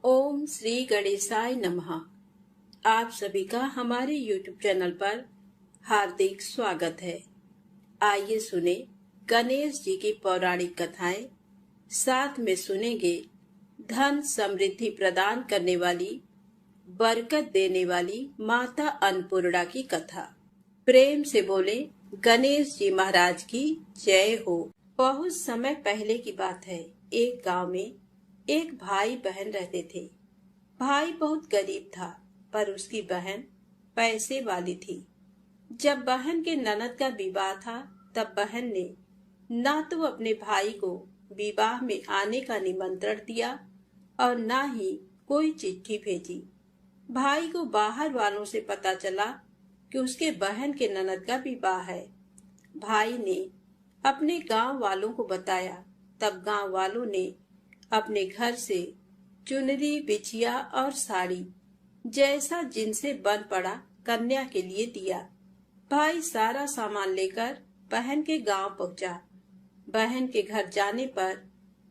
ओम श्री गणेशाय नमः। आप सभी का हमारे YouTube चैनल पर हार्दिक स्वागत है। आइए सुने गणेश जी की पौराणिक कथाएं। साथ में सुनेंगे धन समृद्धि प्रदान करने वाली, बरकत देने वाली माता अन्नपूर्णा की कथा। प्रेम से बोले गणेश जी महाराज की जय हो। बहुत समय पहले की बात है। एक गांव में एक भाई बहन रहते थे। भाई बहुत गरीब था, पर उसकी बहन पैसे वाली थी। जब बहन के ननद का विवाह था, तब बहन ने ना तो अपने भाई को विवाह में आने का निमंत्रण दिया और ना ही कोई चिट्ठी भेजी। भाई को बाहर वालों से पता चला कि उसके बहन के ननद का विवाह है। भाई ने अपने गांव वालों को बताया। तब गांव वालों ने अपने घर से चुनरी, बिछिया और साड़ी जैसा जिनसे बन पड़ा कन्या के लिए दिया। भाई सारा सामान लेकर बहन के गांव पहुंचा। बहन के घर जाने पर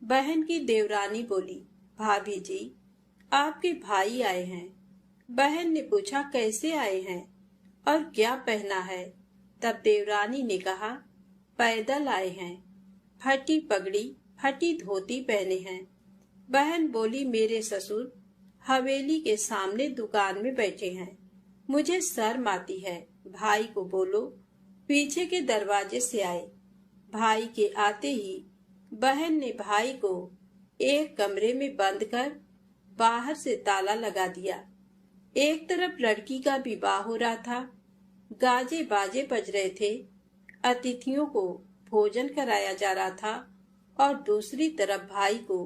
बहन की देवरानी बोली, भाभी जी, आपके भाई आए हैं। बहन ने पूछा, कैसे आए हैं और क्या पहना है? तब देवरानी ने कहा, पैदल आए हैं, फटी पगड़ी, फटी धोती पहने हैं। बहन बोली, मेरे ससुर हवेली के सामने दुकान में बैठे हैं, मुझे शर्म आती है। भाई को बोलो पीछे के दरवाजे से आए। भाई के आते ही बहन ने भाई को एक कमरे में बंद कर बाहर से ताला लगा दिया। एक तरफ लड़की का विवाह हो रहा था, गाजे बाजे बज रहे थे, अतिथियों को भोजन कराया जा रहा था, और दूसरी तरफ भाई को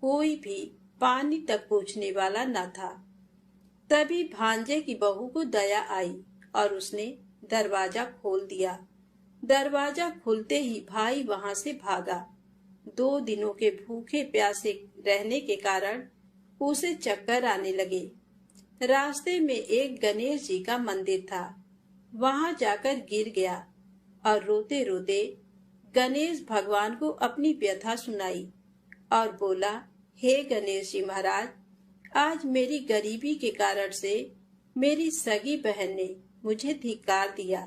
कोई भी पानी तक पूछने वाला न था। तभी भांजे की बहू को दया आई और उसने दरवाजा खोल दिया। दरवाजा खुलते ही भाई वहां से भागा। 2 दिनों के भूखे प्यासे रहने के कारण उसे चक्कर आने लगे। रास्ते में एक गणेश जी का मंदिर था, वहां जाकर गिर गया और रोते रोते गणेश भगवान को अपनी व्यथा सुनाई और बोला, हे गणेश जी महाराज, आज मेरी गरीबी के कारण से मेरी सगी बहन ने मुझे धिक्कार दिया।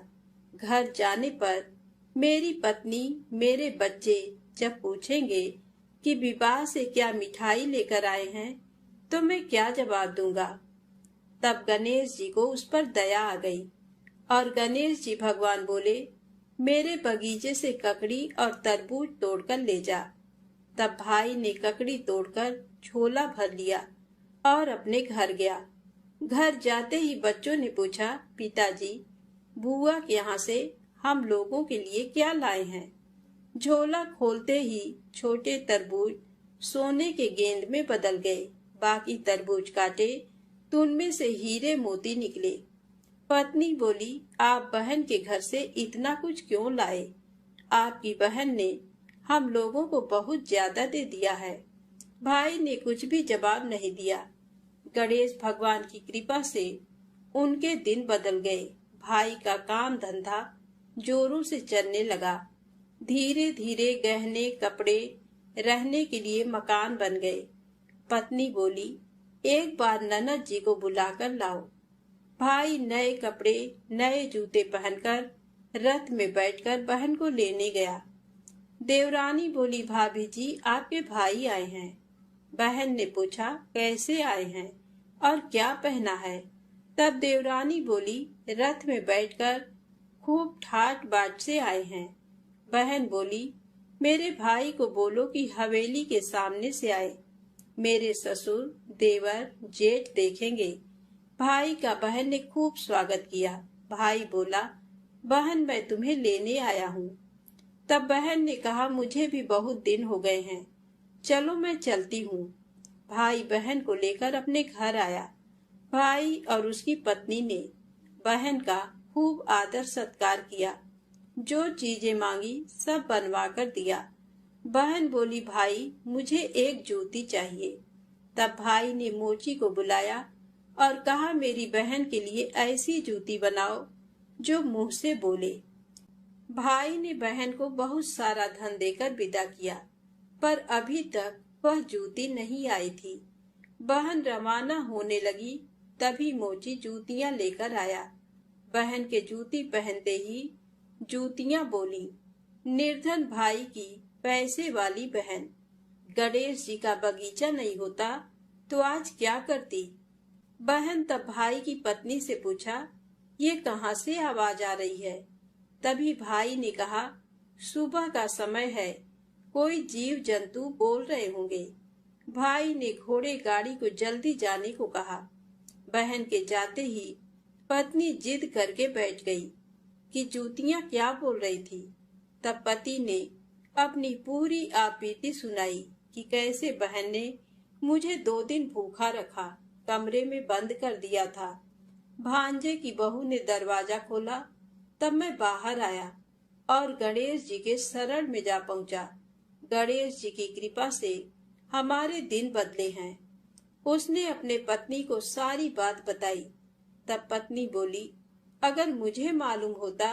घर जाने पर मेरी पत्नी, मेरे बच्चे जब पूछेंगे कि विवाह से क्या मिठाई लेकर आए हैं, तो मैं क्या जवाब दूंगा? तब गणेश जी को उस पर दया आ गई और गणेश जी भगवान बोले, मेरे बगीचे से ककड़ी और तरबूज तोड़कर ले जा। तब भाई ने ककड़ी तोड़कर झोला भर लिया और अपने घर गया। घर जाते ही बच्चों ने पूछा, पिताजी, बुआ के यहाँ से हम लोगों के लिए क्या लाए हैं? झोला खोलते ही छोटे तरबूज सोने के गेंद में बदल गए। बाकी तरबूज काटे तो उनमें से हीरे मोती निकले। पत्नी बोली, आप बहन के घर से इतना कुछ क्यों लाए? आपकी बहन ने हम लोगों को बहुत ज्यादा दे दिया है। भाई ने कुछ भी जवाब नहीं दिया। गणेश भगवान की कृपा से उनके दिन बदल गए। भाई का काम धंधा जोरों से चलने लगा। धीरे धीरे गहने, कपड़े, रहने के लिए मकान बन गए। पत्नी बोली, एक बार ननद जी को बुलाकर लाओ। भाई नए कपड़े, नए जूते पहनकर रथ में बैठकर बहन को लेने गया। देवरानी बोली, भाभी जी, आपके भाई आए हैं। बहन ने पूछा, कैसे आए हैं और क्या पहना है? तब देवरानी बोली, रथ में बैठकर खूब ठाट बाट से आए हैं। बहन बोली, मेरे भाई को बोलो कि हवेली के सामने से आए, मेरे ससुर, देवर, जेठ देखेंगे। भाई का बहन ने खूब स्वागत किया। भाई बोला, बहन, मैं तुम्हें लेने आया हूँ। तब बहन ने कहा, मुझे भी बहुत दिन हो गए हैं, चलो मैं चलती हूँ। भाई बहन को लेकर अपने घर आया। भाई और उसकी पत्नी ने बहन का खूब आदर सत्कार किया। जो चीजें मांगी सब बनवा कर दिया। बहन बोली, भाई, मुझे एक जूती चाहिए। तब भाई ने मोची को बुलाया और कहा, मेरी बहन के लिए ऐसी जूती बनाओ जो मुंह से बोले। भाई ने बहन को बहुत सारा धन देकर विदा किया, पर अभी तक वह जूती नहीं आई थी। बहन रवाना होने लगी तभी मोची जूतियां लेकर आया। बहन के जूती पहनते ही जूतियां बोली, निर्धन भाई की पैसे वाली बहन, गणेश जी का बगीचा नहीं होता तो आज क्या करती। बहन तब भाई की पत्नी से पूछा, ये कहाँ से आवाज आ रही है। तभी भाई ने कहा, सुबह का समय है, कोई जीव जंतु बोल रहे होंगे। भाई ने घोड़े गाड़ी को जल्दी जाने को कहा। बहन के जाते ही पत्नी जिद करके बैठ गई कि जूतियां क्या बोल रही थी। तब पति ने अपनी पूरी आपबीती सुनाई कि कैसे बहन ने मुझे 2 दिन भूखा रखा, कमरे में बंद कर दिया था। भांजे की बहू ने दरवाजा खोला, तब मैं बाहर आया और गणेश जी के शरण में जा पहुंचा। गणेश जी की कृपा से हमारे दिन बदले हैं। उसने अपने पत्नी को सारी बात बताई। तब पत्नी बोली, अगर मुझे मालूम होता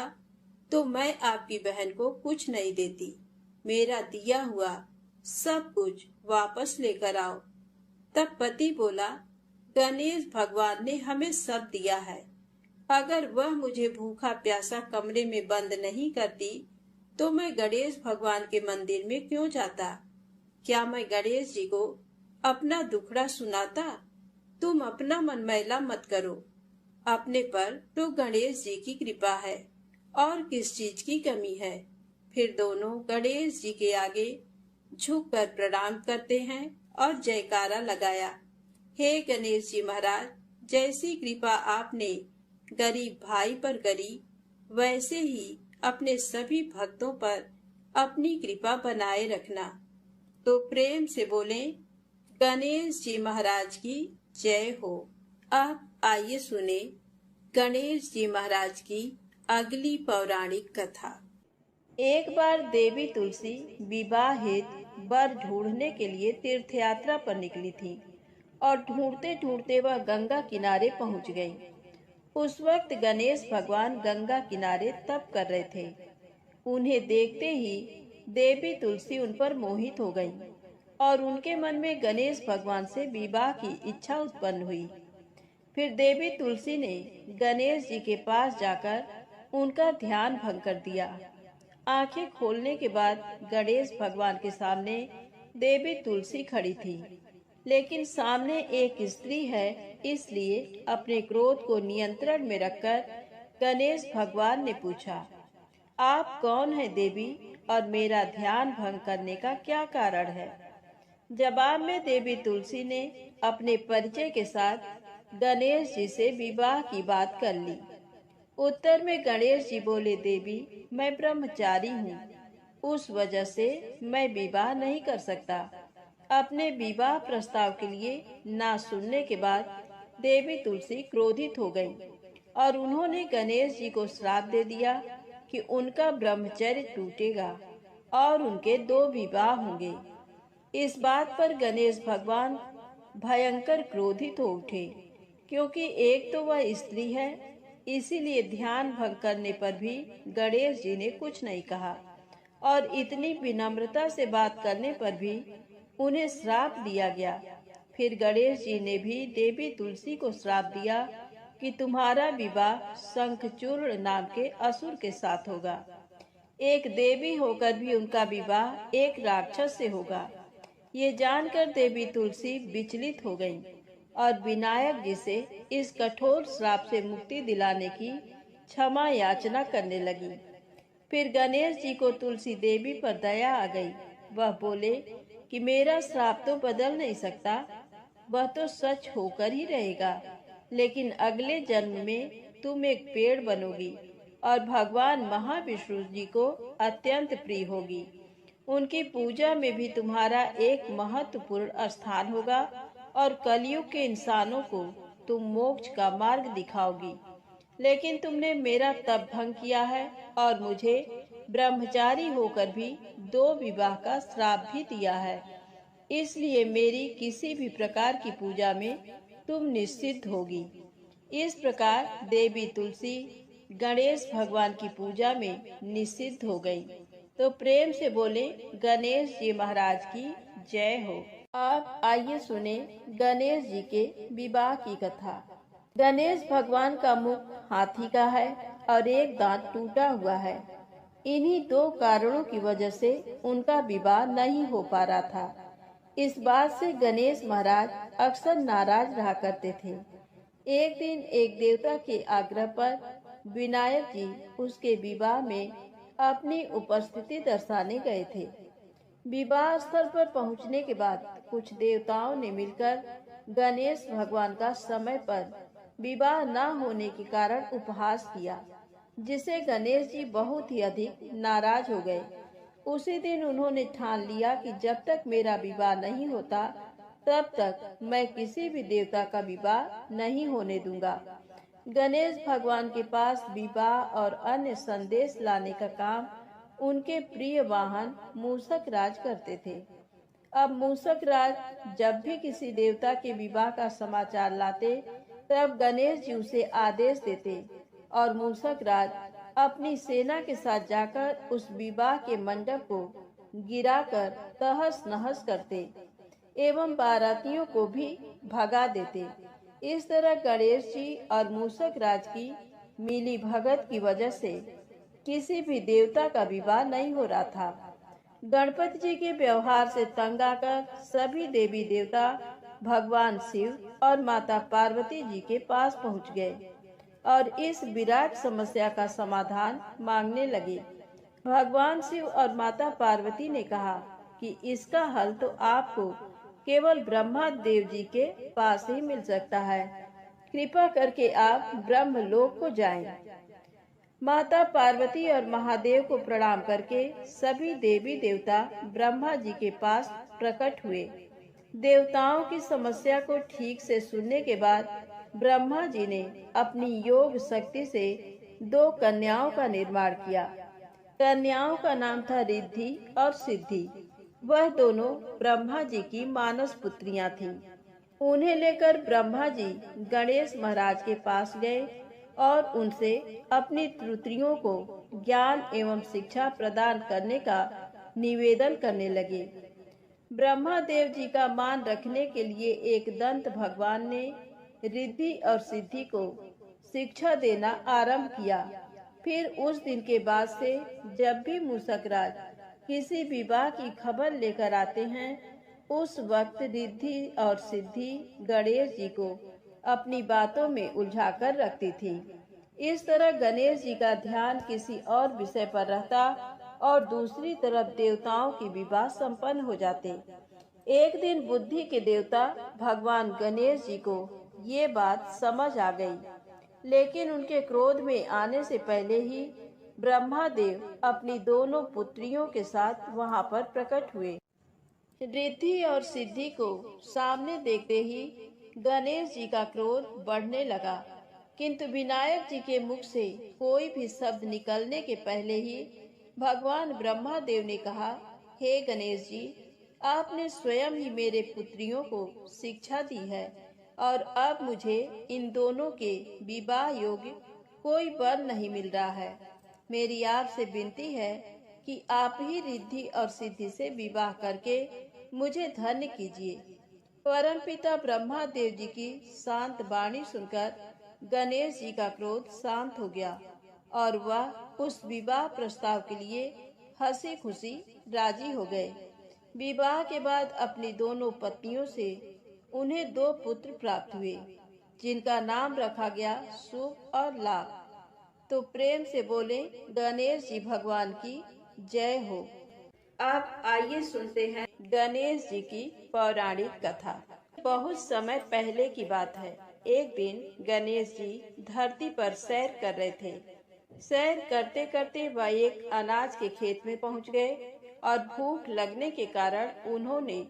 तो मैं आपकी बहन को कुछ नहीं देती। मेरा दिया हुआ सब कुछ वापस लेकर आओ। तब पति बोला, गणेश भगवान ने हमें सब दिया है। अगर वह मुझे भूखा प्यासा कमरे में बंद नहीं करती तो मैं गणेश भगवान के मंदिर में क्यों जाता। क्या मैं गणेश जी को अपना दुखड़ा सुनाता। तुम अपना मन मैला मत करो, अपने पर तो गणेश जी की कृपा है और किस चीज की कमी है। फिर दोनों गणेश जी के आगे झुककर प्रणाम करते हैं और जयकारा लगाया। हे गणेश जी महाराज, जैसी कृपा आपने गरीब भाई पर करी, वैसे ही अपने सभी भक्तों पर अपनी कृपा बनाए रखना। तो प्रेम से बोले, गणेश जी महाराज की जय हो। अब आइए सुने गणेश जी महाराज की अगली पौराणिक कथा। एक बार देवी तुलसी विवाह हेतु वर ढूंढने के लिए तीर्थ यात्रा पर निकली थी और ढूंढते ढूंढते वह गंगा किनारे पहुंच गई। उस वक्त गणेश भगवान गंगा किनारे तप कर रहे थे। उन्हें देखते ही देवी तुलसी उन पर मोहित हो गई और उनके मन में गणेश भगवान से विवाह की इच्छा उत्पन्न हुई। फिर देवी तुलसी ने गणेश जी के पास जाकर उनका ध्यान भंग कर दिया। आंखें खोलने के बाद गणेश भगवान के सामने देवी तुलसी खड़ी थी, लेकिन सामने एक स्त्री है, इसलिए अपने क्रोध को नियंत्रण में रखकर गणेश भगवान ने पूछा, आप कौन है देवी और मेरा ध्यान भंग करने का क्या कारण है। जवाब में देवी तुलसी ने अपने परिचय के साथ गणेश जी से विवाह की बात कर ली। उत्तर में गणेश जी बोले, देवी मैं ब्रह्मचारी हूँ, उस वजह से मैं विवाह नहीं कर सकता। अपने विवाह प्रस्ताव के लिए ना सुनने के बाद देवी तुलसी क्रोधित हो गई और उन्होंने गणेश जी को श्राप दे दिया कि उनका ब्रह्मचर्य टूटेगा और उनके 2 विवाह होंगे। इस बात पर गणेश भगवान भयंकर क्रोधित हो उठे, क्योंकि एक तो वह स्त्री है, इसीलिए ध्यान भंग करने पर भी गणेश जी ने कुछ नहीं कहा और इतनी विनम्रता से बात करने पर भी उन्हें श्राप दिया गया। फिर गणेश जी ने भी देवी तुलसी को श्राप दिया कि तुम्हारा विवाह शंखचूर्ण नाम के असुर के साथ होगा। एक देवी होकर भी उनका विवाह एक राक्षस से होगा। ये जानकर देवी तुलसी विचलित हो गईं और विनायक जी से इस कठोर श्राप से मुक्ति दिलाने की क्षमा याचना करने लगी। फिर गणेश जी को तुलसी देवी पर दया आ गई। वह बोले कि मेरा श्राप तो बदल नहीं सकता, वह तो सच होकर ही रहेगा, लेकिन अगले जन्म में तुम एक पेड़ बनोगी और भगवान महाविष्णु जी को अत्यंत प्रिय होगी। उनकी पूजा में भी तुम्हारा एक महत्वपूर्ण स्थान होगा और कलयुग के इंसानों को तुम मोक्ष का मार्ग दिखाओगी। लेकिन तुमने मेरा तप भंग किया है और मुझे ब्रह्मचारी होकर भी 2 विवाह का श्राप भी दिया है, इसलिए मेरी किसी भी प्रकार की पूजा में तुम निश्चित होगी। इस प्रकार देवी तुलसी गणेश भगवान की पूजा में निषिद्ध हो गई। तो प्रेम से बोले, गणेश जी महाराज की जय हो। अब आइए सुने गणेश जी के विवाह की कथा। गणेश भगवान का मुख हाथी का है और एक दांत टूटा हुआ है। इन्हीं दो कारणों की वजह से उनका विवाह नहीं हो पा रहा था। इस बात से गणेश महाराज अक्सर नाराज रहा करते थे। एक दिन एक देवता के आग्रह पर विनायक जी उसके विवाह में अपनी उपस्थिति दर्शाने गए थे। विवाह स्थल पर पहुंचने के बाद कुछ देवताओं ने मिलकर गणेश भगवान का समय पर विवाह न होने के कारण उपहास किया, जिसे गणेश जी बहुत ही अधिक नाराज हो गए। उसी दिन उन्होंने ठान लिया कि जब तक मेरा विवाह नहीं होता तब तक मैं किसी भी देवता का विवाह नहीं होने दूंगा। गणेश भगवान के पास विवाह और अन्य संदेश लाने का काम उनके प्रिय वाहन मूषक राज करते थे। अब मूषक राज जब भी किसी देवता के विवाह का समाचार लाते तब गणेश जी उसे आदेश देते और मूषक राज अपनी सेना के साथ जाकर उस विवाह के मंडप को गिराकर तहस नहस करते एवं बारातियों को भी भगा देते। इस तरह गणेश जी और मूषक राज की मिली भगत की वजह से किसी भी देवता का विवाह नहीं हो रहा था। गणपति जी के व्यवहार से तंग आकर सभी देवी देवता भगवान शिव और माता पार्वती जी के पास पहुंच गए और इस विराट समस्या का समाधान मांगने लगे। भगवान शिव और माता पार्वती ने कहा कि इसका हल तो आपको केवल ब्रह्मा देव जी के पास ही मिल सकता है। कृपा करके आप ब्रह्मलोक को जाएं। माता पार्वती और महादेव को प्रणाम करके सभी देवी देवता ब्रह्मा जी के पास प्रकट हुए। देवताओं की समस्या को ठीक से सुनने के बाद ब्रह्मा जी ने अपनी योग शक्ति से दो कन्याओं का निर्माण किया। कन्याओं का नाम था रिद्धि और सिद्धि। वह दोनों ब्रह्मा जी की मानस पुत्रियां थीं। उन्हें लेकर ब्रह्मा जी गणेश महाराज के पास गए और उनसे अपनी पुत्रियों को ज्ञान एवं शिक्षा प्रदान करने का निवेदन करने लगे। ब्रह्मा देव जी का मान रखने के लिए एक दंत भगवान ने रिद्धि और सिद्धि को शिक्षा देना आरंभ किया। फिर उस दिन के बाद से जब भी मूषक राज किसी विवाह की खबर लेकर आते हैं, उस वक्त रिद्धि और सिद्धि गणेश जी को अपनी बातों में उलझाकर रखती थी। इस तरह गणेश जी का ध्यान किसी और विषय पर रहता और दूसरी तरफ देवताओं की विवाह संपन्न हो जाते। एक दिन बुद्धि के देवता भगवान गणेश जी को ये बात समझ आ गई, लेकिन उनके क्रोध में आने से पहले ही ब्रह्मा देव अपनी दोनों पुत्रियों के साथ वहां पर प्रकट हुए। रिद्धि और सिद्धि को सामने देखते ही गणेश जी का क्रोध बढ़ने लगा, किंतु विनायक जी के मुख से कोई भी शब्द निकलने के पहले ही भगवान ब्रह्मा देव ने कहा, हे गणेश जी, आपने स्वयं ही मेरे पुत्रियों को शिक्षा दी है और अब मुझे इन दोनों के विवाह योग्य कोई वर नहीं मिल रहा है। मेरी आपसे विनती है कि आप ही रिद्धि और सिद्धि से विवाह करके मुझे धन्य कीजिए। परमपिता ब्रह्मा देव जी की शांत वाणी सुनकर गणेश जी का क्रोध शांत हो गया और वह उस विवाह प्रस्ताव के लिए हंसी खुशी राजी हो गए। विवाह के बाद अपनी दोनों पत्नियों से उन्हें दो पुत्र प्राप्त हुए, जिनका नाम रखा गया शुभ और लाभ। तो प्रेम से बोले गणेश जी भगवान की जय हो। अब आइए सुनते हैं गणेश जी की पौराणिक कथा। बहुत समय पहले की बात है। एक दिन गणेश जी धरती पर सैर कर रहे थे। सैर करते करते वह एक अनाज के खेत में पहुंच गए और भूख लगने के कारण उन्होंने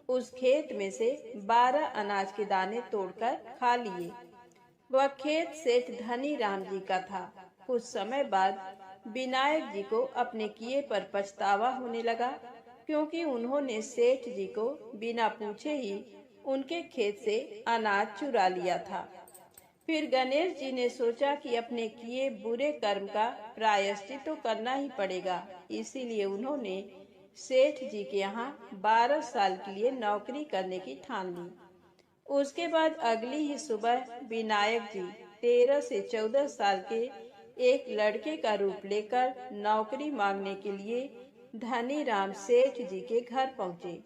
उस खेत में से 12 अनाज के दाने तोड़कर खा लिए। वह खेत सेठ धनी राम जी का था। कुछ समय बाद विनायक जी को अपने किए पर पछतावा होने लगा, क्योंकि उन्होंने सेठ जी को बिना पूछे ही उनके खेत से अनाज चुरा लिया था। फिर गणेश जी ने सोचा कि अपने किए बुरे कर्म का प्रायश्चित तो करना ही पड़ेगा। इसीलिए उन्होंने सेठ जी के यहाँ 12 साल के लिए नौकरी करने की ठान ली। उसके बाद अगली ही सुबह विनायक जी 13 से 14 साल के एक लड़के का रूप लेकर नौकरी मांगने के लिए धनी राम सेठ जी के घर पहुँचे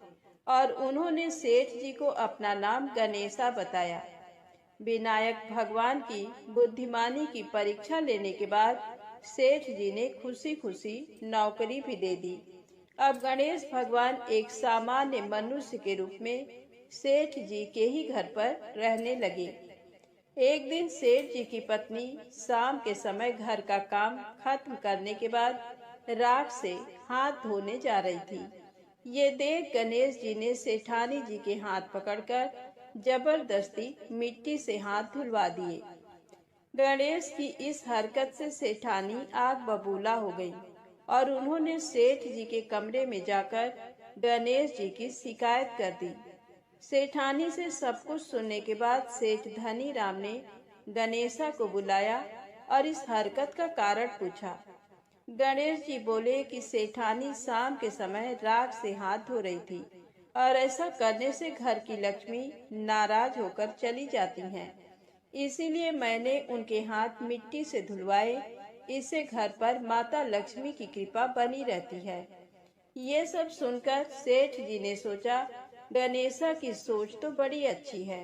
और उन्होंने सेठ जी को अपना नाम गणेशा बताया। विनायक भगवान की बुद्धिमानी की परीक्षा लेने के बाद सेठ जी ने खुशी खुशी नौकरी भी दे दी। अब गणेश भगवान एक सामान्य मनुष्य के रूप में सेठ जी के ही घर पर रहने लगे। एक दिन सेठ जी की पत्नी शाम के समय घर का काम खत्म करने के बाद राख से हाथ धोने जा रही थी। ये देख गणेश जी ने सेठानी जी के हाथ पकड़कर जबरदस्ती मिट्टी से हाथ धुलवा दिए। गणेश की इस हरकत से सेठानी आग बबूला हो गई और उन्होंने सेठ जी के कमरे में जाकर गणेश जी की शिकायत कर दी। सेठानी से सब कुछ सुनने के बाद सेठ धनी राम ने गणेशा को बुलाया और इस हरकत का कारण पूछा। गणेश जी बोले कि सेठानी शाम के समय राख से हाथ धो रही थी और ऐसा करने से घर की लक्ष्मी नाराज होकर चली जाती हैं। इसीलिए मैंने उनके हाथ मिट्टी से धुलवाए। इससे घर पर माता लक्ष्मी की कृपा बनी रहती है। ये सब सुनकर सेठ जी ने सोचा गणेशा की सोच तो बड़ी अच्छी है।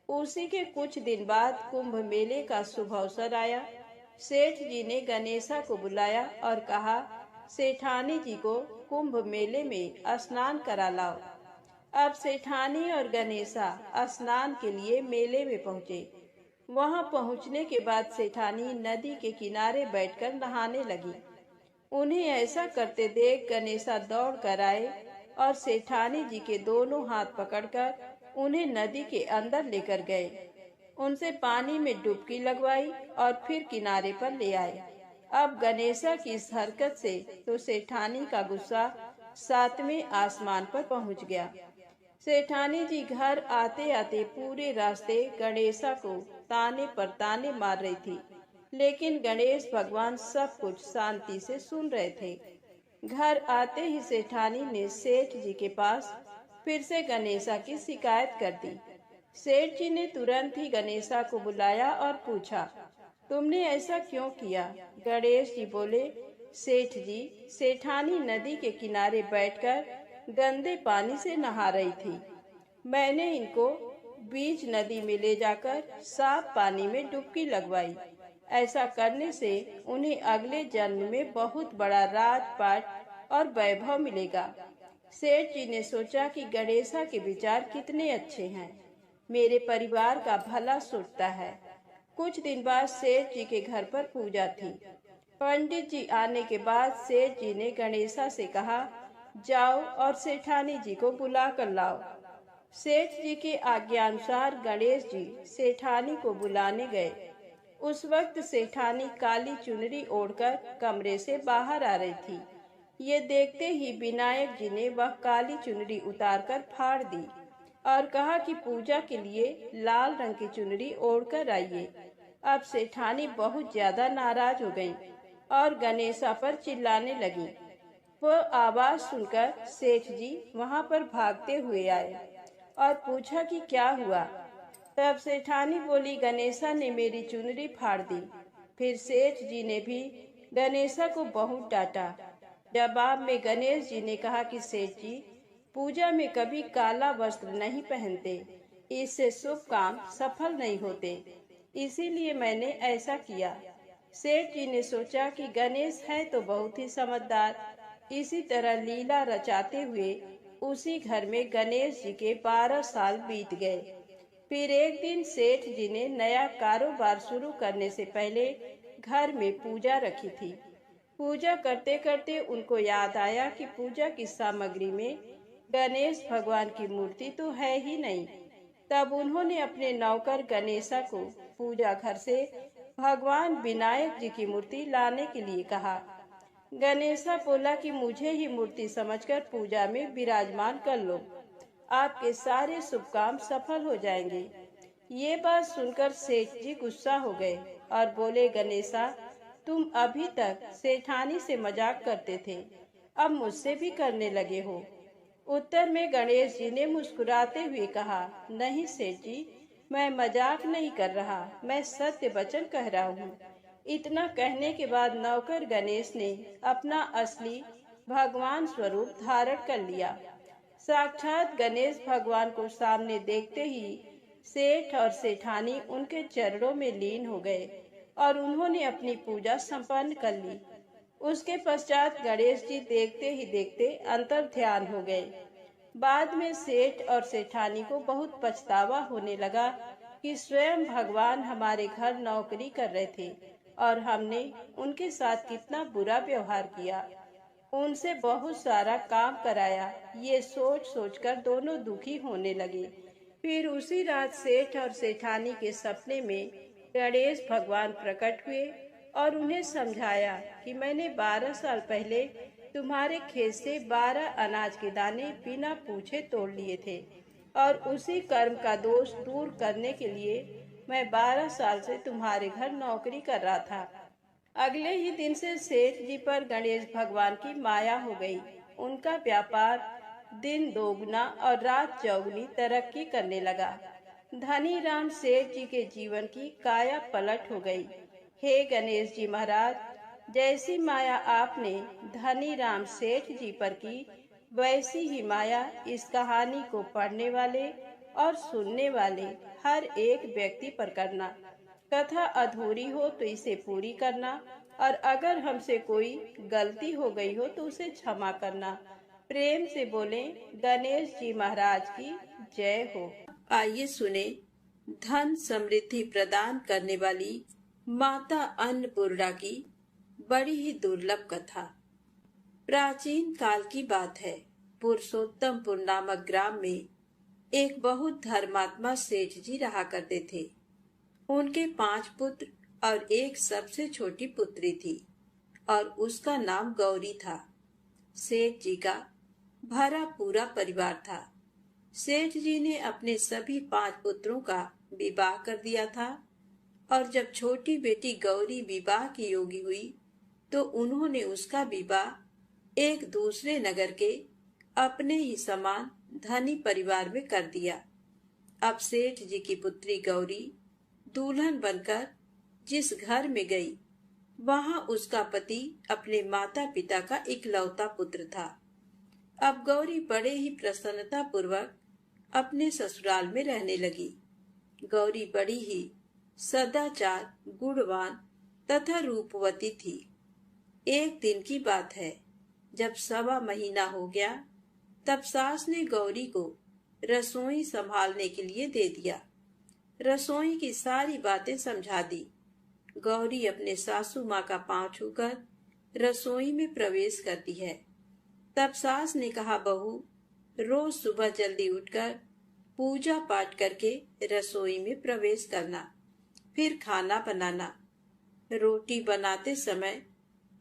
उसी के कुछ दिन बाद कुंभ मेले का शुभ अवसर आया। सेठ जी ने गणेशा को बुलाया और कहा, सेठानी जी को कुंभ मेले में स्नान करा लाओ। अब सेठानी और गणेशा स्नान के लिए मेले में पहुँचे। वहां पहुंचने के बाद सेठानी नदी के किनारे बैठकर नहाने लगी। उन्हें ऐसा करते देख गणेशा दौड़ कर आए और सेठानी जी के दोनों हाथ पकड़कर उन्हें नदी के अंदर लेकर गए। उनसे पानी में डुबकी लगवाई और फिर किनारे पर ले आए। अब गणेशा की इस हरकत से तो सेठानी का गुस्सा 7वें आसमान पर पहुंच गया। सेठानी जी घर आते आते पूरे रास्ते गणेशा को ताने पर ताने मार रही थी, लेकिन गणेश भगवान सब कुछ शांति से सुन रहे थे। घर आते ही सेठानी ने सेठ जी के पास फिर से गणेशा की शिकायत कर दी। सेठ जी ने तुरंत ही गणेशा को बुलाया और पूछा, तुमने ऐसा क्यों किया? गणेश जी बोले, सेठ जी, सेठानी नदी के किनारे बैठकर गंदे पानी से नहा रही थी। मैंने इनको बीच नदी में ले जाकर साफ पानी में डुबकी लगवाई। ऐसा करने से उन्हें अगले जन्म में बहुत बड़ा राजपाट और वैभव मिलेगा। सेठ जी ने सोचा कि गणेशा के विचार कितने अच्छे हैं, मेरे परिवार का भला सोचता है। कुछ दिन बाद सेठ जी के घर पर पूजा थी। पंडित जी आने के बाद सेठ जी ने गणेशा से कहा, जाओ और सेठानी जी को बुला कर लाओ। सेठ जी के आज्ञानुसार गणेश जी सेठानी को बुलाने गए। उस वक्त सेठानी काली चुनरी ओढ़कर कमरे से बाहर आ रही थी। ये देखते ही विनायक जी ने वह काली चुनरी उतारकर फाड़ दी और कहा कि पूजा के लिए लाल रंग की चुनरी ओढ़कर आइए। अब सेठानी बहुत ज्यादा नाराज हो गई और गणेशा पर चिल्लाने लगी। वह आवाज सुनकर सेठ जी वहां पर भागते हुए आए और पूछा कि क्या हुआ। तब सेठानी बोली, गणेशा ने मेरी चुनरी फाड़ दी। फिर सेठ जी ने भी गणेशा को बहुत डांटा। जवाब में गणेश जी ने कहा कि सेठ जी, पूजा में कभी काला वस्त्र नहीं पहनते, इससे शुभ काम सफल नहीं होते, इसीलिए मैंने ऐसा किया। सेठ जी ने सोचा कि गणेश है तो बहुत ही समझदार। इसी तरह लीला रचाते हुए उसी घर में गणेश जी के 12 साल बीत गए। फिर एक दिन सेठ जी ने नया कारोबार शुरू करने से पहले घर में पूजा रखी थी। पूजा करते करते उनको याद आया कि पूजा की सामग्री में गणेश भगवान की मूर्ति तो है ही नहीं। तब उन्होंने अपने नौकर गणेशा को पूजा घर से भगवान विनायक जी की मूर्ति लाने के लिए कहा। गणेशा बोला कि मुझे ही मूर्ति समझकर पूजा में विराजमान कर लो, आपके सारे शुभ काम सफल हो जाएंगे। ये बात सुनकर सेठ जी गुस्सा हो गए और बोले, गणेशा, तुम अभी तक सेठानी से मजाक करते थे, अब मुझसे भी करने लगे हो। उत्तर में गणेश जी ने मुस्कुराते हुए कहा, नहीं सेठ जी, मैं मजाक नहीं कर रहा, मैं सत्य वचन कह रहा हूँ। इतना कहने के बाद नौकर गणेश ने अपना असली भगवान स्वरूप धारण कर लिया। साक्षात गणेश भगवान को सामने देखते ही सेठ और सेठानी उनके चरणों में लीन हो गए और उन्होंने अपनी पूजा संपन्न कर ली। उसके पश्चात गणेश जी देखते ही देखते अंतर ध्यान हो गए। बाद में सेठ और सेठानी को बहुत पछतावा होने लगा कि स्वयं भगवान हमारे घर नौकरी कर रहे थे और हमने उनके साथ कितना बुरा व्यवहार किया, उनसे बहुत सारा काम कराया। ये सोच सोचकर दोनों दुखी होने लगे। फिर उसी रात सेठ और सेठानी के सपने में गणेश भगवान प्रकट हुए और उन्हें समझाया कि मैंने 12 साल पहले तुम्हारे खेत से 12 अनाज के दाने बिना पूछे तोड़ लिए थे और उसी कर्म का दोष दूर करने के लिए मैं 12 साल से तुम्हारे घर नौकरी कर रहा था। अगले ही दिन से सेठ जी पर गणेश भगवान की माया हो गई। उनका व्यापार दिन दोगुना और रात चौगुनी तरक्की करने लगा। धनी राम सेठ जी के जीवन की काया पलट हो गई। हे गणेश जी महाराज, जैसी माया आपने धनी राम सेठ जी पर की, वैसी ही माया इस कहानी को पढ़ने वाले और सुनने वाले हर एक व्यक्ति पर करना। कथा अधूरी हो तो इसे पूरी करना और अगर हमसे कोई गलती हो गई हो तो उसे क्षमा करना। प्रेम से बोलें, गणेश जी महाराज की जय हो। आइए सुने धन समृद्धि प्रदान करने वाली माता अन्नपूर्णा की बड़ी ही दुर्लभ कथा। प्राचीन काल की बात है। पुरुषोत्तमपुर नामक ग्राम में एक बहुत धर्मात्मा सेठ जी रहा करते थे। उनके 5 पुत्र और एक सबसे छोटी पुत्री थी और उसका नाम गौरी था। सेठ जी का भरा पूरा परिवार था। सेठ जी ने अपने सभी 5 पुत्रों का विवाह कर दिया था और जब छोटी बेटी गौरी विवाह की योगी हुई तो उन्होंने उसका विवाह एक दूसरे नगर के अपने ही समान धनी परिवार में कर दिया। अब सेठ जी की पुत्री गौरी दुल्हन बनकर जिस घर में गई, वहां उसका पति अपने माता पिता का इकलौता पुत्र था। अब गौरी बड़े ही प्रसन्नता पूर्वक अपने ससुराल में रहने लगी। गौरी बड़ी ही सदाचार, गुणवान तथा रूपवती थी। एक दिन की बात है, जब 1.25 महीना हो गया, तब सास ने गौरी को रसोई संभालने के लिए दे दिया। रसोई की सारी बातें समझा दी। गौरी अपने सासू माँ का पांव छूकर रसोई में प्रवेश करती है। तब सास ने कहा, बहू, रोज सुबह जल्दी उठकर पूजा पाठ करके रसोई में प्रवेश करना, फिर खाना बनाना। रोटी बनाते समय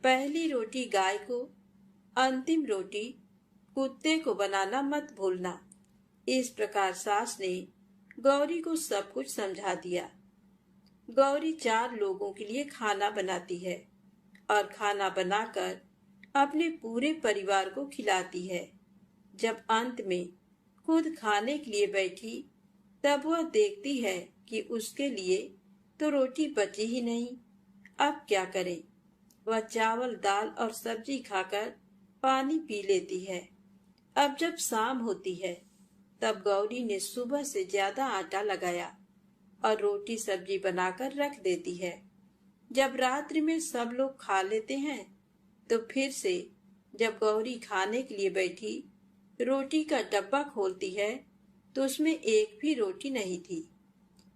पहली रोटी गाय को, अंतिम रोटी कुत्ते को बनाना मत भूलना। इस प्रकार सास ने गौरी को सब कुछ समझा दिया। गौरी 4 लोगों के लिए खाना बनाती है और खाना बनाकर अपने पूरे परिवार को खिलाती है। जब अंत में खुद खाने के लिए बैठी, तब वह देखती है कि उसके लिए तो रोटी बची ही नहीं। अब क्या करे? वह चावल, दाल और सब्जी खाकर पानी पी लेती है। अब जब शाम होती है, तब गौरी ने सुबह से ज्यादा आटा लगाया और रोटी सब्जी बनाकर रख देती है। जब रात्रि में सब लोग खा लेते हैं, तो फिर से जब गौरी खाने के लिए बैठी, रोटी का डब्बा खोलती है तो उसमें एक भी रोटी नहीं थी।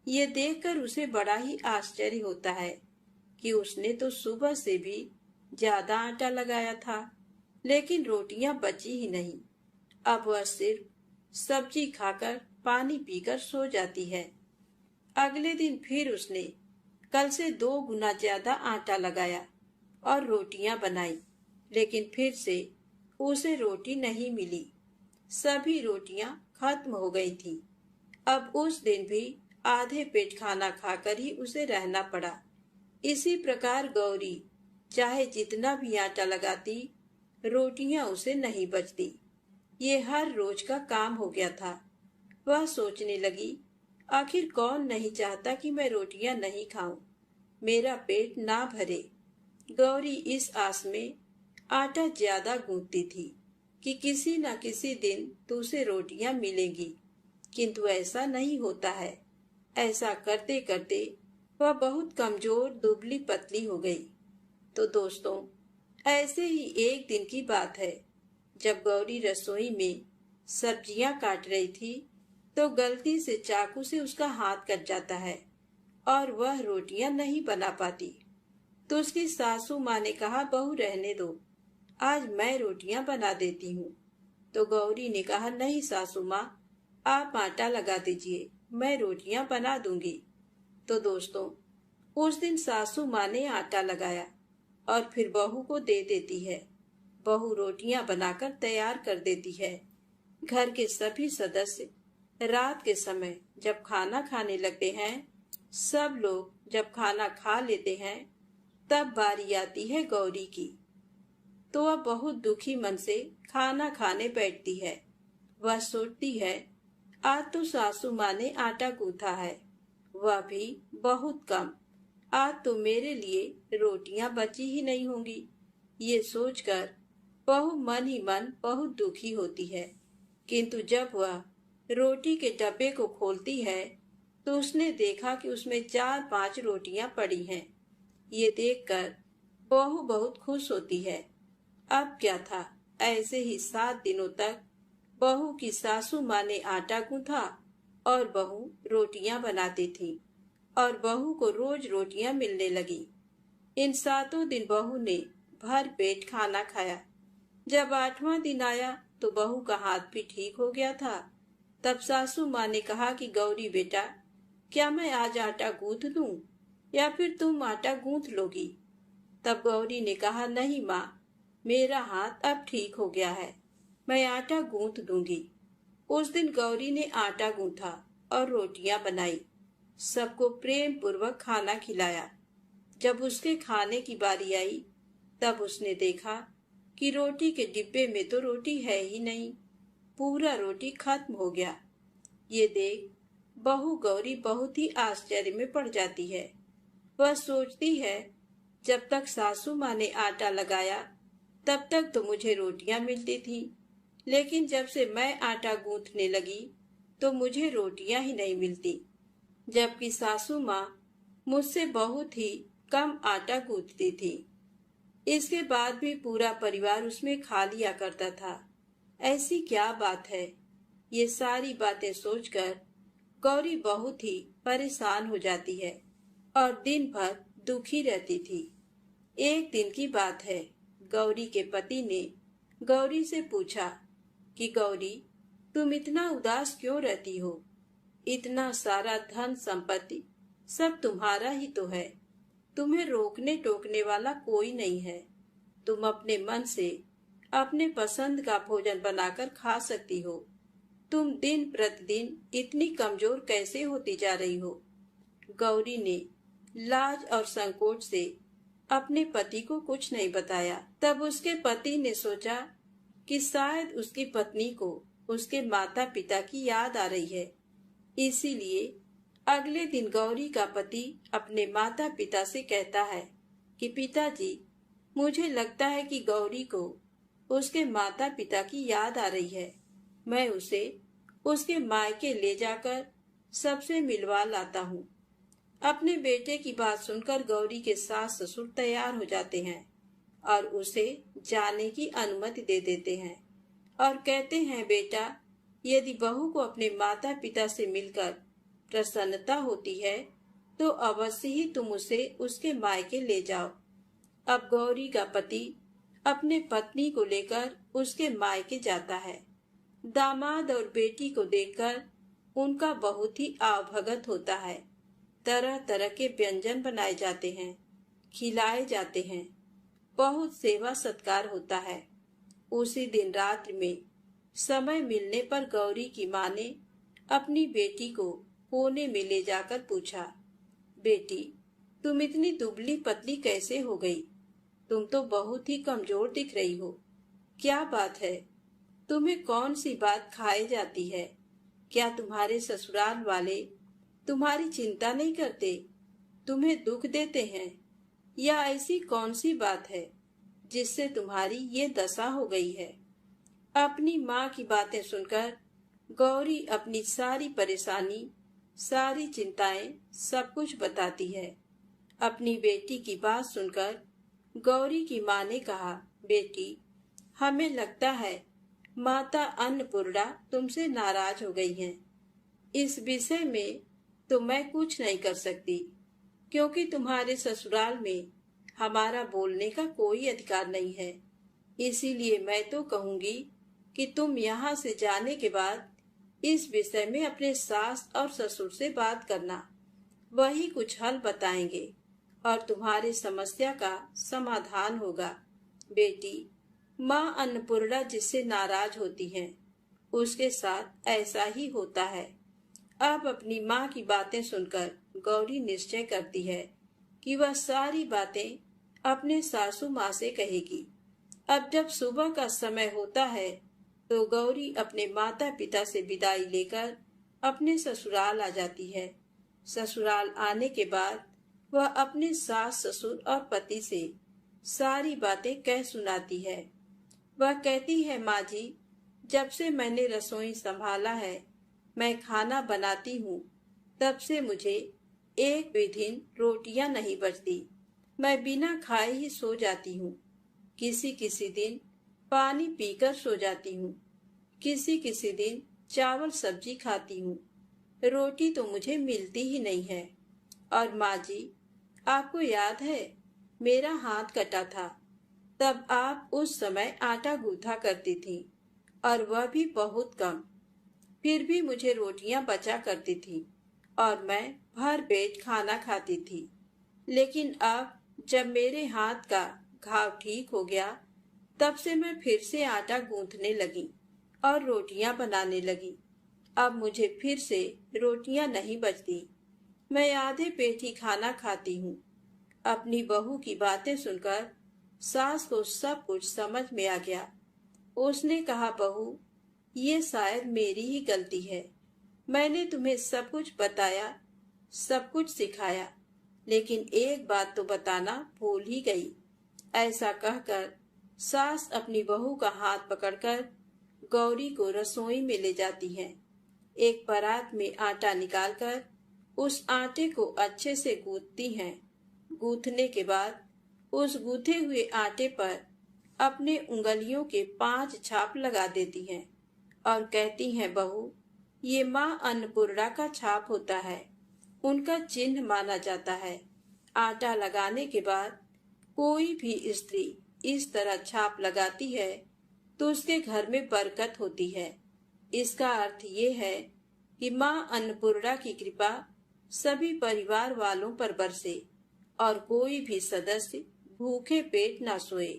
ये देखकर उसे बड़ा ही आश्चर्य होता है कि उसने तो सुबह से भी ज्यादा आटा लगाया था, लेकिन रोटियां बची ही नहीं। अब वह सिर्फ सब्जी खाकर पानी पीकर सो जाती है। अगले दिन फिर उसने कल से 2 गुना ज्यादा आटा लगाया और रोटियां बनाई, लेकिन फिर से उसे रोटी नहीं मिली। सभी रोटियां खत्म हो गई थी। अब उस दिन भी आधे पेट खाना खाकर ही उसे रहना पड़ा। इसी प्रकार गौरी चाहे जितना भी आटा लगाती, रोटियां उसे नहीं बचती। ये हर रोज का काम हो गया था। वह सोचने लगी, आखिर कौन नहीं चाहता कि मैं रोटियां नहीं खाऊं, मेरा पेट ना भरे। गौरी इस आस में आटा ज्यादा गूंथती थी कि किसी न किसी दिन तो उसे रोटियां मिलेंगी, किंतु ऐसा नहीं होता है। ऐसा करते करते वह बहुत कमजोर दुबली पतली हो गई। तो दोस्तों, ऐसे ही एक दिन की बात है, जब गौरी रसोई में सब्जियां काट रही थी तो गलती से चाकू से उसका हाथ कट जाता है और वह रोटियां नहीं बना पाती। तो उसकी सासू माँ ने कहा, बहू रहने दो, आज मैं रोटियां बना देती हूँ। तो गौरी ने कहा, नहीं सासू माँ, आप आटा लगा दीजिए, मैं रोटियां बना दूंगी। तो दोस्तों, उस दिन सासू माँ ने आटा लगाया और फिर बहू को दे देती है। बहू रोटियां बनाकर तैयार कर देती है। घर के सभी सदस्य रात के समय जब खाना खाने लगते हैं, सब लोग जब खाना खा लेते हैं, तब बारी आती है गौरी की। तो वह बहुत दुखी मन से खाना खाने बैठती है। वह सोचती है, आज तो सासू माँ ने आटा गूंथा है, वह भी बहुत कम। आज तो मेरे लिए रोटियां बची ही नहीं होंगी। ये सोचकर बहू मन ही मन बहुत दुखी होती है। किंतु जब वह रोटी के डब्बे को खोलती है तो उसने देखा कि उसमें 4-5 रोटियां पड़ी हैं। ये देखकर बहू बहुत खुश होती है। अब क्या था, ऐसे ही 7 दिनों तक बहू की सासू माँ ने आटा गूंथा और बहू रोटियां बनाती थी और बहू को रोज रोटियां मिलने लगी। इन 7 दिन बहू ने भर पेट खाना खाया। जब 8वां दिन आया तो बहू का हाथ भी ठीक हो गया था। तब सासू माँ ने कहा कि गौरी बेटा, क्या मैं आज आटा गूंथ दूं या फिर तुम आटा गूंथ लोगी? तब गौरी ने कहा, नहीं माँ, मेरा हाथ अब ठीक हो गया है, मैं आटा गूंथ दूंगी। उस दिन गौरी ने आटा गूंथा और रोटियां बनाई, सबको प्रेम पूर्वक खाना खिलाया। जब उसके खाने की बारी आई तब उसने देखा कि रोटी के डिब्बे में तो रोटी है ही नहीं, पूरा रोटी खत्म हो गया। ये देख बहू गौरी बहुत ही आश्चर्य में पड़ जाती है। वह सोचती है, जब तक सासू माँ ने आटा लगाया तब तक तो मुझे रोटियां मिलती थी, लेकिन जब से मैं आटा गूंथने लगी तो मुझे रोटियां ही नहीं मिलती, जबकि सासू माँ मुझसे बहुत ही कम आटा गूंथती थी। इसके बाद भी पूरा परिवार उसमें खा लिया करता था। ऐसी क्या बात है? ये सारी बातें सोचकर गौरी बहुत ही परेशान हो जाती है और दिन भर दुखी रहती थी। एक दिन की बात है, गौरी के पति ने गौरी से पूछा कि गौरी, तुम इतना उदास क्यों रहती हो? इतना सारा धन संपत्ति सब तुम्हारा ही तो है, तुम्हें रोकने टोकने वाला कोई नहीं है। तुम अपने मन से अपने पसंद का भोजन बनाकर खा सकती हो। तुम दिन प्रतिदिन इतनी कमजोर कैसे होती जा रही हो? गौरी ने लाज और संकोच से अपने पति को कुछ नहीं बताया। तब उसके पति ने सोचा कि शायद उसकी पत्नी को उसके माता पिता की याद आ रही है। इसीलिए अगले दिन गौरी का पति अपने माता पिता से कहता है कि पिताजी, मुझे लगता है कि गौरी को उसके माता पिता की याद आ रही है। मैं उसे उसके मायके ले जाकर सबसे मिलवा लाता हूँ। अपने बेटे की बात सुनकर गौरी के सास ससुर तैयार हो जाते हैं और उसे जाने की अनुमति दे देते हैं और कहते हैं, बेटा, यदि बहू को अपने माता पिता से मिलकर प्रसन्नता होती है तो अवश्य ही तुम उसे उसके मायके ले जाओ। अब गौरी का पति अपने पत्नी को लेकर उसके मायके जाता है। दामाद और बेटी को देखकर उनका बहुत ही आवभगत होता है। तरह तरह के व्यंजन बनाए जाते हैं, खिलाए जाते हैं, बहुत सेवा सत्कार होता है। उसी दिन रात्रि में समय मिलने पर गौरी की माँ ने अपनी बेटी को कोने में ले जाकर पूछा, बेटी, तुम इतनी दुबली पतली कैसे हो गई? तुम तो बहुत ही कमजोर दिख रही हो। क्या बात है? तुम्हें कौन सी बात खाई जाती है? क्या तुम्हारे ससुराल वाले तुम्हारी चिंता नहीं करते, तुम्हें दुख देते हैं? या ऐसी कौन सी बात है जिससे तुम्हारी ये दशा हो गई है? अपनी माँ की बातें सुनकर गौरी अपनी सारी परेशानी, सारी चिंताएं, सब कुछ बताती है। अपनी बेटी की बात सुनकर गौरी की माँ ने कहा, बेटी, हमें लगता है माता अन्नपूर्णा तुमसे नाराज हो गई हैं। इस विषय में तो मैं कुछ नहीं कर सकती, क्योंकि तुम्हारे ससुराल में हमारा बोलने का कोई अधिकार नहीं है। इसीलिए मैं तो कहूंगी कि तुम यहाँ से जाने के बाद इस विषय में अपने सास और ससुर से बात करना। वही कुछ हल बताएंगे और तुम्हारी समस्या का समाधान होगा। बेटी, माँ अन्नपूर्णा जिससे नाराज होती हैं, उसके साथ ऐसा ही होता है। अब अपनी माँ की बातें सुनकर गौरी निश्चय करती है कि वह सारी बातें अपने सासू माँ से कहेगी। अब जब सुबह का समय होता है तो गौरी अपने माता पिता से विदाई लेकर अपने ससुराल आ जाती है। ससुराल आने के बाद वह अपने सास ससुर और पति से सारी बातें कह सुनाती है। वह कहती है, माँ जी, जब से मैंने रसोई संभाला है, मैं खाना बनाती हूँ, तब से मुझे एक भी दिन रोटियां नहीं बचती। मैं बिना खाए ही सो जाती हूँ। किसी किसी दिन पानी पीकर सो जाती हूँ। किसी किसी दिन चावल सब्जी खाती हूँ। रोटी तो मुझे मिलती ही नहीं है। और माँ जी, आपको याद है, मेरा हाथ कटा था, तब आप उस समय आटा गूंथा करती थी, और वह भी बहुत कम। फिर भी मुझे रोटियां बचा करती थी और मैं भर पेट खाना खाती थी। लेकिन अब जब मेरे हाथ का घाव ठीक हो गया, तब से मैं फिर से आटा गूंथने लगी और रोटियां बनाने लगी। अब मुझे फिर से रोटियां नहीं बचती। मैं आधे पेट ही खाना खाती हूँ। अपनी बहू की बातें सुनकर सास को सब कुछ समझ में आ गया। उसने कहा, बहू, ये शायद मेरी ही गलती है। मैंने तुम्हें सब कुछ बताया, सब कुछ सिखाया, लेकिन एक बात तो बताना भूल ही गई। ऐसा कहकर सास अपनी बहू का हाथ पकड़कर गौरी को रसोई में ले जाती है। एक परात में आटा निकालकर उस आटे को अच्छे से गूंथती हैं। गूंथने के बाद उस गूंथे हुए आटे पर अपने उंगलियों के 5 छाप लगा देती हैं और कहती हैं, बहू, ये माँ अन्नपूर्णा का छाप होता है, उनका चिन्ह माना जाता है। आटा लगाने के बाद कोई भी स्त्री इस तरह छाप लगाती है तो उसके घर में बरकत होती है। इसका अर्थ ये है कि माँ अन्नपूर्णा की कृपा सभी परिवार वालों पर बरसे और कोई भी सदस्य भूखे पेट ना सोए।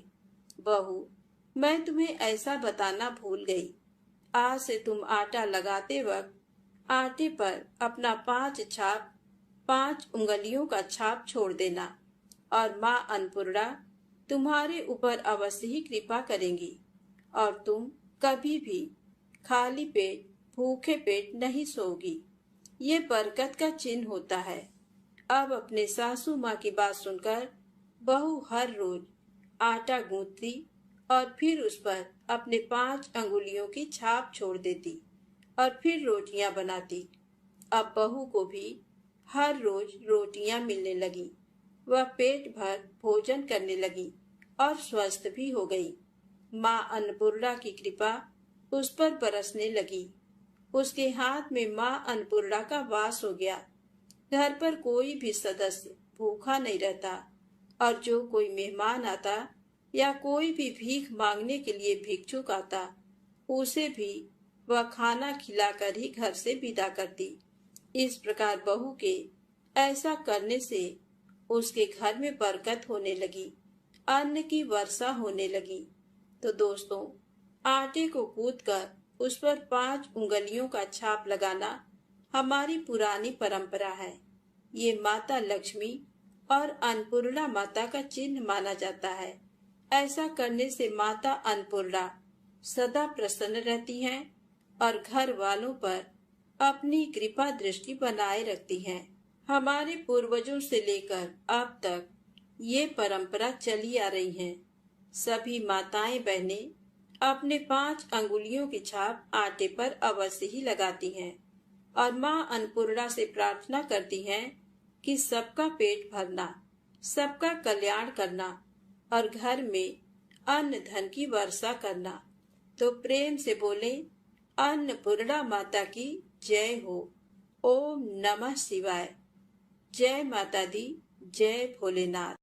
बहू, मैं तुम्हें ऐसा बताना भूल गई। आज से तुम आटा लगाते वक्त आटे पर अपना 5 उंगलियों का छाप छोड़ देना और माँ अन्नपूर्णा तुम्हारे ऊपर अवश्य ही कृपा करेंगी और तुम कभी भी खाली पेट, भूखे पेट नहीं सोओगी। ये बरकत का चिन्ह होता है। अब अपने सासू माँ की बात सुनकर बहू हर रोज आटा गूंथती और फिर उस पर अपने 5 अंगुलियों की छाप छोड़ देती और फिर रोटियां बनाती। अब बहू को भी हर रोज रोटियां मिलने लगी। वह पेट भर भोजन करने लगी और स्वस्थ भी हो गई। माँ अन्नपूर्णा की कृपा उस पर बरसने लगी। उसके हाथ में माँ अन्नपूर्णा का वास हो गया। घर पर कोई भी सदस्य भूखा नहीं रहता और जो कोई मेहमान आता या कोई भी भीख मांगने के लिए भिक्षुक आता, उसे भी वह खाना खिलाकर ही घर से विदा करती। इस प्रकार बहू के ऐसा करने से उसके घर में बरकत होने लगी, अन्न की वर्षा होने लगी। तो दोस्तों, आटे को कूटकर उस पर 5 उंगलियों का छाप लगाना हमारी पुरानी परंपरा है। ये माता लक्ष्मी और अन्नपूर्णा माता का चिन्ह माना जाता है। ऐसा करने से माता अन्नपूर्णा सदा प्रसन्न रहती हैं और घर वालों पर अपनी कृपा दृष्टि बनाए रखती हैं। हमारे पूर्वजों से लेकर अब तक ये परंपरा चली आ रही है। सभी माताएं बहनें अपने 5 अंगुलियों की छाप आटे पर अवश्य ही लगाती हैं और माँ अन्नपूर्णा से प्रार्थना करती हैं कि सबका पेट भरना, सबका कल्याण करना और घर में अन्न धन की वर्षा करना। तो प्रेम से बोले, अन्नपूर्णा माता की जय हो। ओम नमः शिवाय। जय माता दी, जय भोलेनाथ।